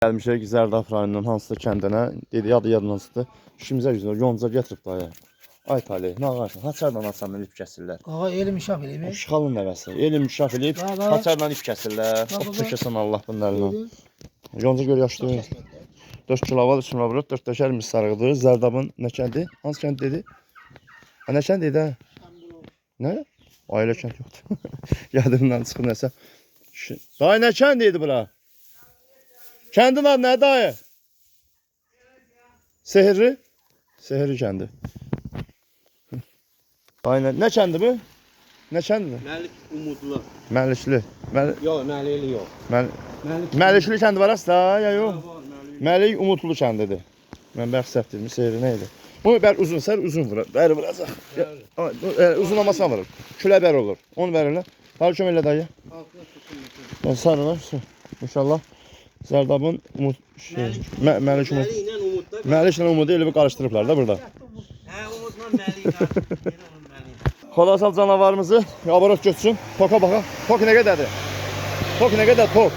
Gəlmişik Zərdab rayonunun hansısa kəndinə. Dedi, adı yadınızdır. İşimizə güzel yonca getirib dayı. Ay Talih, nə ağarsın? Haçarla açandan ip kəsirlər. Ağa elim işaf eləyib. Şıxalın nəvəsi. Elim işaf eləyib, haçarla ip kəsirlər. O çəkəsən Allah bunun əlinə. Yonca gör yaşlı. 4 kilovat, 3 kilovat, 4 dəşər mis sarıqdır. Zərdabın nə kəndi? Hansı kənd dedi? Ha, nə kənd dedi? Nə? Ailə kənd yoxdur. Yadımdan çıxıb nəsə. Dayı nə kənd dedi bura? Kəndin adı nə dayı? Sehirli? Sehirli kəndi. Aynen. Ne kəndi bu? Ne kəndi? Məlik Umudlu. Məlikli. Yox, Məlikli yox. Məlikli kəndi var aslında ya yox? Məlik Umudlu kəndidir. Mən bəlkə səhv dedim. Sehirli neydi? Bu bər uzun sər uzun vurur. Bəri vuracaq. Uzun olmasına vurur. Külə bər olur. Onu verirlər. Daha kömək elə dayı. Sarılar. İnşallah. Zərdabın Məlik Umud. Məliklə Umudu elə bir qarışdırıblar da burada. Hə, Umudla Məlik. Xolasal canavarımızı abarot götürsün. Toka baxa. Tok nə qədərdir? Tok nə qədər tok?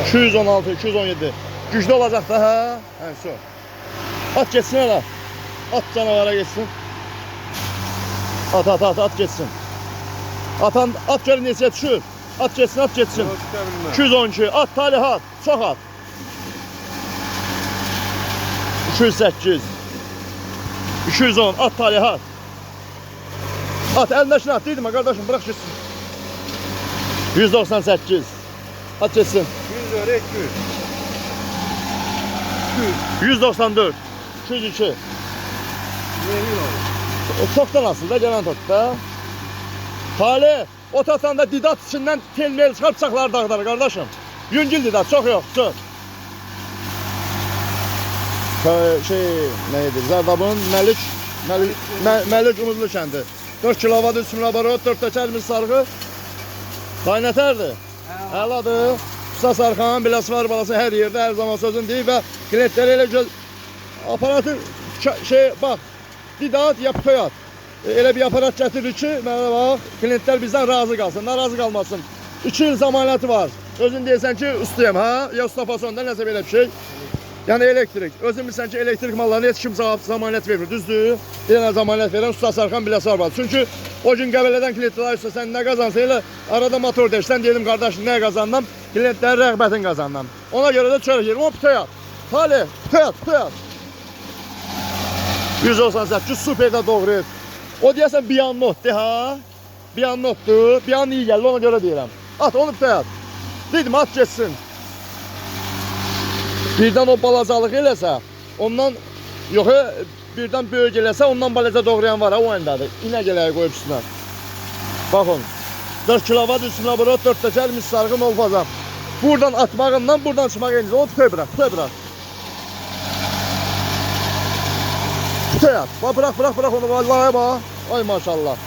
216, 217. Güclü olacaq da hə? Hə, şu. At geçsin hələ. At canavara geçsin. At geçsin. At görün neçə düşür. At geçsin. 212. At Talih at. Çox at. 208. 210. At Talih at. At elindəkini at dedim kardeşim bırak geçsin. 198. At geçsin. 194. 202. Çoktan aslında gelen tokta. Talih o tatanda didat içinden telmel çıkar bıçaklar dağıtar kardeşim. Yüngül didat çok yok. Söz. Neydi? Zərdabın Məlik Umudlu kəndi. 4 kilovat, 3 kilovat, 4 təkərimiz sarğı. Qaynətərdir. Əladır. Usta sarxan, biləsi var balası hər yerdə, hər zaman sözün deyib və klientləri elə göz aparatı bax, didat ya pöyat. Elə bir aparat gətirir ki, mənə bax, klientlər bizdən razı qalsın, narazı qalmasın. 2 il zamaneти var. Özün deyirsən ki, ustayım, ha? Ya usta fasonda nəsə belə bir şey. Yəni elektrik. Özün bilsən ki, elektrik mallarına heç kim zamanet vermir, düzdür? Bir dənə zamanet verən usta sarxan biləsi var. Çünki o gün Qəbələdən klientlər usta sən nə qazansan elə arada motor deyirsən, dedim qardaşım nə qazandım? Klientlərin rəğbətini qazandım. Ona görə də çörək yerim. O pütəyat. Talih, pütəyat. 198 superdə doğru. O deyəsən Biyanotdur ha? Biyanotdur. Biyan iyi gəldi ona görə deyirəm. At onu pütəyat. Dedim at geçsin. Birdən o balacalıq eləsə, ondan yox, birdən böyük eləsə, ondan balaca doğrayan var ha, o endadır. İnək eləyə qoyub üstünə. Baxın. 4 kilovat, 3 kilovat, 4 təkər mis sarğı nol fazam. Buradan atmağından, buradan çıxmaq eləyəcək. Onu pütəy bırak, pütəy bırak. Pütəy at. Bırak onu, vallahi bax. Ay maşallah.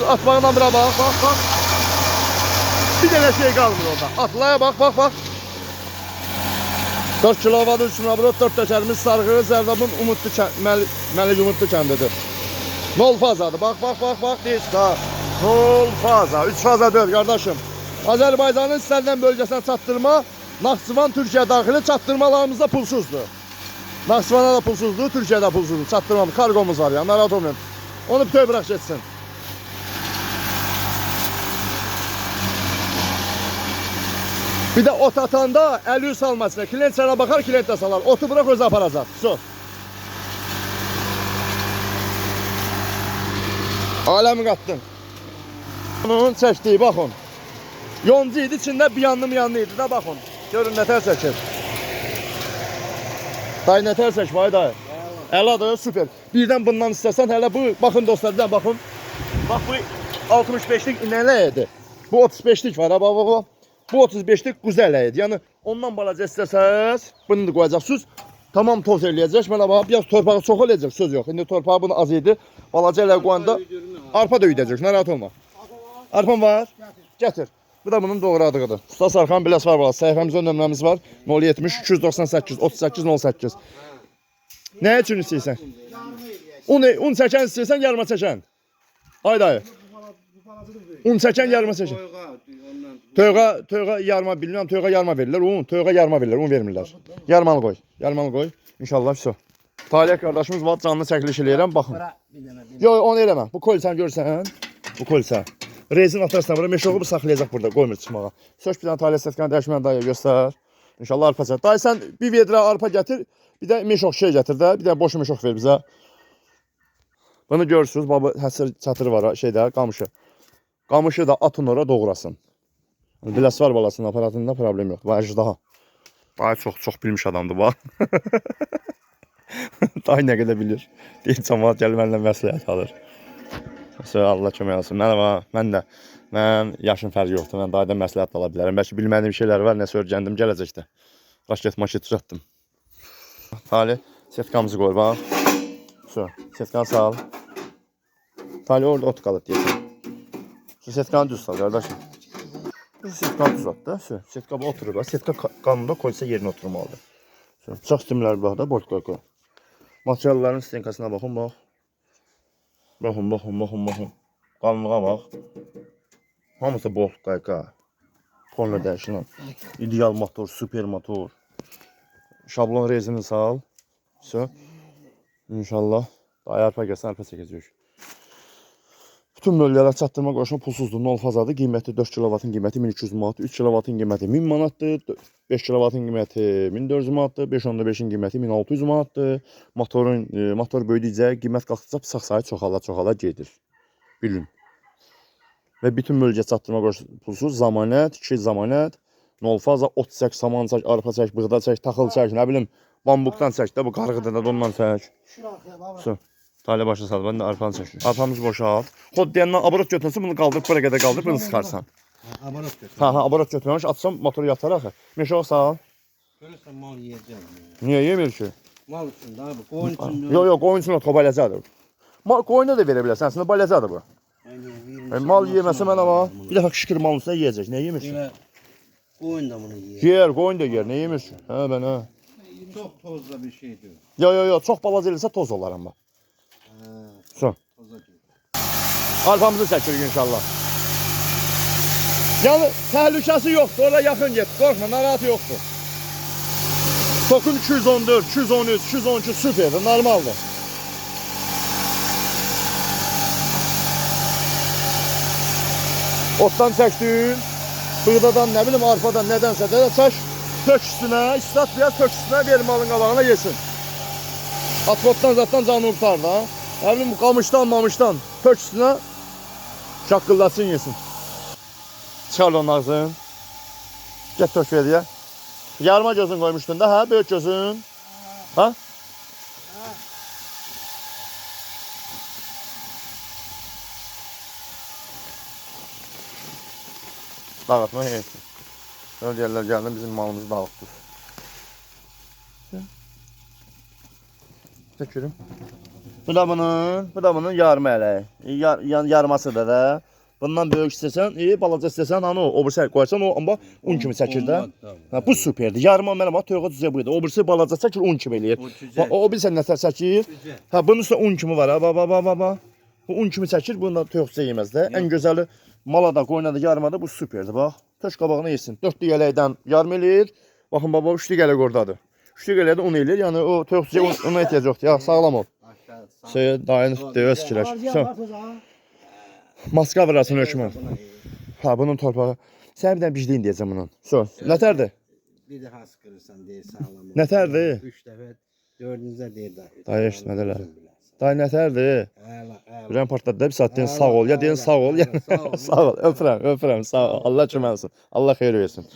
Atmağından bırak, bax. Bir dənə şey qalmır orada. Atlaya bax. 4 kilovat, 3 kilovat, 4 təkərimiz sarğı, Zərdabın Məlik Umudlu kəndidir. Nol fazadır. Bax, deyir ha. Nol faza, 3 faza deyil qardaşım. Azərbaycanın istənilən bölgəsinə çatdırma, Naxçıvan Türkiyə daxili çatdırmalarımızda pulsuzdur. Naxçıvana da pulsuzdur, Türkiyədə pulsuzdur. Çatdırmamız, kargomuz var ya, narahat olmayın. Onu bütöy bırak geçsin. Bir de ot atanda el salmasına. Klient sana bakar, klient de salar. Otu bırak özü aparacaq. Su. Aləmi qatdın. Onun çəkdiyi, baxın. Yoncu idi, içində bir yanlı idi da, baxın. Görün, nətər çəkir. Dayı, nətər çək, vay dayı. Əladır, süper. Birdən bundan istəsən, hələ bu, baxın dostlar, bir baxın. Bax, bu 65'lik inələyədir. Bu 35'lik var, ha, bax. Bu 35'lik güzel əyid. Yəni ondan balaca istəsəz, bunu da qoyacaqsınız. Tamam toz eləyəcək. Mənə bax, biraz torpağı çox olacaq, söz yox. İndi torpağı bunu az idi. Balaca elə qoyanda arpa da üydəcək. Narahat olma. Arpan var? Gətir. Bu da bunun doğradığıdır. Usta sarxan biləsi var bala. Səhifəmizdə nömrəmiz var. 070 298 38 08. Nə üçün istəyirsən? Un çəkən istəyirsən, yarıma çəkən. Ay dayı. Un çəkən, yarıma çəkən. Toyuğa yarma bilmirəm, toyuğa yarma verirlər. Toyuğa yarma verirlər, vermirlər. Yarmalı qoy. Yarmalı qoy. İnşallah vəsə. Talih qardaşımız var, canlı çəkiliş eləyirəm, baxın. Yox, onu eləmə. Bu kolsən görsən? Bu kolsə. Rezin atarsan bura, meşoğu bu saxlayacaq burada, qoymur çıxmağa. Sök bir dənə talih sətkanı dəyişməni dayı göstər. İnşallah arpa çək. Dayı sən bir vedrə arpa gətir, bir də meşoq şey gətir də, bir də boş meşoq ver bizə. Bunu görürsünüz, baba həsir çatırı var şeydə, qamışı. Qamışı da atın ora doğrasın. Biləs var balasının aparatında problem yoxdur. Var daha. Dayı çox bilmiş adamdır bax. Dayı nə qədər bilir. Deyir cəmaət gəlir mənimlə məsləhət alır. Allah kömək olsun. Mən yaşım fərqi yoxdur. Mən dayıdan məsləhət ala bilərəm. Bəlkə bilmədiyim şeylər var, nəsə öyrəndim gələcəkdə. Raşket maşet düzəltdim. Talih setkamızı qoy bax. Setkanı sal. Talih orada ot qalıb deyəsən. Setkanı düz sal qardaşım. Setkanı düz at da. Setka oturur bax. Setka qanunda koysa yerinə oturmalıdır. Çox stimlər bax da boş qoy. Materialların stenkasına baxın bax. Baxın. Qalınlığa bax. Hamısı boş qayqa. Polna dəyişilən. İdeal motor, super motor. Şablon rezini sal. İnşallah. Daha arpa gəlsən, arpa çəkəcək. Bütün bölgələr çatdırma qoşma pulsuzdur. 0 fazadır. Qiyməti 4 kW-ın qiyməti 1200 manatdır. 3 kW-ın qiyməti 1000 manatdır. 5 kW-ın qiyməti 1400 manatdır. 5.5-in qiyməti 1600 manatdır. Motor böyüdükcə qiymət qalxdıqca sağ sayı çoxala gedir. Bilin. Və bütün bölgə çatdırma qoşma pulsuz zamanət, 2 zamanət, 0 faza, ot çək, saman çək, arpa çək, bığda çək, taxıl çək, nə bilim, bambukdan çək də bu qarğıda da ondan çək. Talih başa sal, ben de arpanı çəkir. Arpamızı boşalt. Xod deyəndən abarot götürürsən, bunu qaldırıb, buraya qədər qaldırıb, bunu sıxarsan. Abarot götür. Abarot götürməmiş, atsam motoru yatar axı. Meşoq sal. Görürsən mal yiyəcəm. Niyə yemir ki? Mal üçün də bu, qoyun üçün. Yox, qoyun üçün o baləcədir. Qoyuna da verə bilərsən, əslində baləcədir bu. Mal yeməsə mən amma bir dəfə qışqır malın üstünə yeyəcək, nə yemir ki? Qoyun da bunu yiyir. Yer, qoyun da yer, nə yemir ki? Çox tozda bir şeydir. Yox, çox balaca eləsə toz olar amma. Son. Arpamızı çəkirik inşallah. Yəni təhlükəsi yoxdur, oraya yaxın get, qorxma, narahat yoxdur. Tokun 214, 213, 212 süperdir, normaldır. Otdan çəkdin, bığdadan, nə bilim, arpadan, nədənsə də çək, tök üstünə, istat biraz tök üstünə ver malın qabağına yesin. Atbotdan zaten canını kurtar da. Nə bilim, qamışdan, mamışdan, tök üstünə şaqqıllasın yesin. Çıxar onun ağzını. Get tök ver deyə. Yarma gözün qoymuşdun da, hə? Böyük gözün. Ha? Dağıtma heyəti. Öyle deyərlər gəldim, bizim malımızı dağıtdır. Tökürüm. Bu da bunun yarma ələyi. Yarmasıdır da. Bundan böyük istəsən, balaca istəsən, hani o birisi qoyarsan, o amma un kimi çəkir də. Bu superdir. Yarma mənim toyuğa düzə buydu. O birisi balaca çəkir, un kimi eləyir. O bilsən nətər çəkir. Ha, bunun üstə un kimi var ha, baba. Bu un kimi çəkir, bunu da toyuq düzə yeməz də. Ən gözəli malada, qoyuna da yarmada bu superdir, bax. Tök qabağına yesin. 4 yələkdən yarım eləyir. Baxın baba, 3 yələk oradadır. 3 yələkdə un eləyir. Yəni o toyuq düzə ona ehtiyac yoxdur. Ya, sağlam ol. Dayını döyəz fikirləş. Maska vırasın hökmən. Ha, bunun torpağı. Sən bir dənə bicliyin deyəcəm bunun. Nətərdir? Bir də haskırırsan deyir sağlam. Nətərdir? 3 dəfə, 4-cüdə deyir da. Dayı eşitmədələr. Dayı nətərdir? Ürən partladı da bir saat deyin sağ ol. Ya deyin sağ ol. Sağ ol. Öpürəm. Sağ ol. Allah kömək olsun. Allah xeyir versin.